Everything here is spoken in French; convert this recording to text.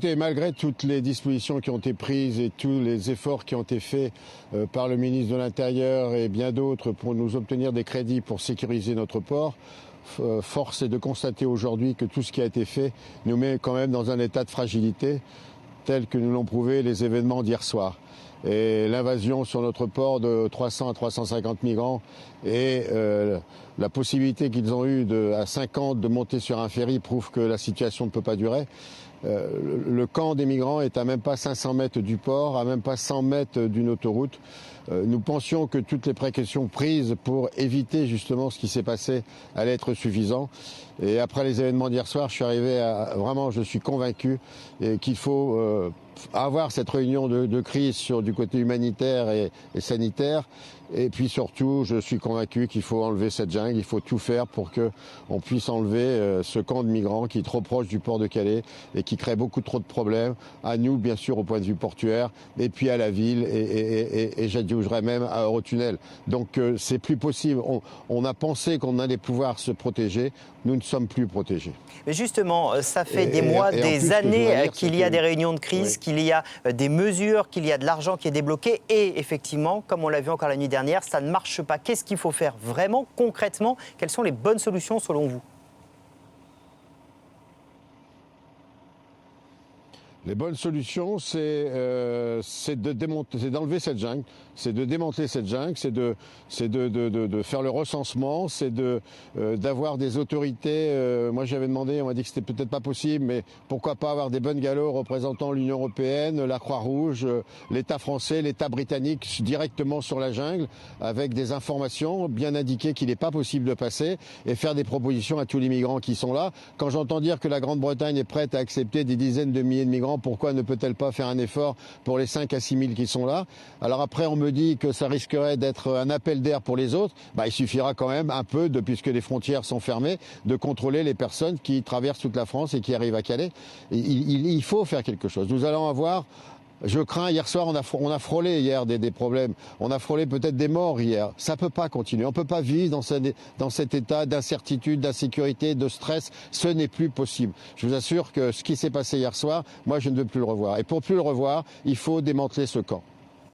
Écoutez, malgré toutes les dispositions qui ont été prises et tous les efforts qui ont été faits par le ministre de l'Intérieur et bien d'autres pour nous obtenir des crédits pour sécuriser notre port, force est de constater aujourd'hui que tout ce qui a été fait nous met quand même dans un état de fragilité tel que nous l'ont prouvé les événements d'hier soir. Et l'invasion sur notre port de 300 à 350 migrants et la possibilité qu'ils ont eue à 50 de monter sur un ferry prouve que la situation ne peut pas durer. Le camp des migrants est à même pas 500 mètres du port, à même pas 100 mètres d'une autoroute. Nous pensions que toutes les précautions prises pour éviter justement ce qui s'est passé allaient être suffisantes. Et après les événements d'hier soir, je suis convaincu qu'il faut avoir cette réunion de crise du côté humanitaire et sanitaire. Et puis surtout, je suis convaincu qu'il faut enlever cette jungle, il faut tout faire pour qu'on puisse enlever ce camp de migrants qui est trop proche du port de Calais et qui crée beaucoup trop de problèmes, à nous bien sûr au point de vue portuaire, et puis à la ville et j'ajouterais même à Eurotunnel. Donc c'est plus possible, on a pensé qu'on allait pouvoir se protéger, nous ne sommes plus protégés. Mais justement, ça fait des mois, des années qu'il y a des réunions de crise, qu'il y a des mesures, qu'il y a de l'argent qui est débloqué et effectivement, comme on l'a vu encore la nuit dernière, ça ne marche pas. Qu'est-ce qu'il faut faire vraiment, concrètement? Quelles sont les bonnes solutions selon vous? Les bonnes solutions, c'est d'enlever cette jungle, c'est de démanteler cette jungle, c'est de faire le recensement, c'est d'avoir des autorités. Moi, j'avais demandé, on m'a dit que c'était peut-être pas possible, mais pourquoi pas avoir des bungalows représentant l'Union européenne, la Croix-Rouge, l'État français, l'État britannique directement sur la jungle, avec des informations bien indiquées qu'il n'est pas possible de passer et faire des propositions à tous les migrants qui sont là. Quand j'entends dire que la Grande-Bretagne est prête à accepter des dizaines de milliers de migrants, pourquoi ne peut-elle pas faire un effort pour les 5 à 6 000 qui sont là? Alors après, on me dit que ça risquerait d'être un appel d'air pour les autres. Il suffira quand même un peu, puisque les frontières sont fermées, de contrôler les personnes qui traversent toute la France et qui arrivent à Calais. Il faut faire quelque chose. Nous allons avoir... Je crains, hier soir, on a frôlé hier des problèmes. On a frôlé peut-être des morts hier. Ça ne peut pas continuer. On ne peut pas vivre dans cet état d'incertitude, d'insécurité, de stress. Ce n'est plus possible. Je vous assure que ce qui s'est passé hier soir, moi, je ne veux plus le revoir. Et pour plus le revoir, il faut démanteler ce camp.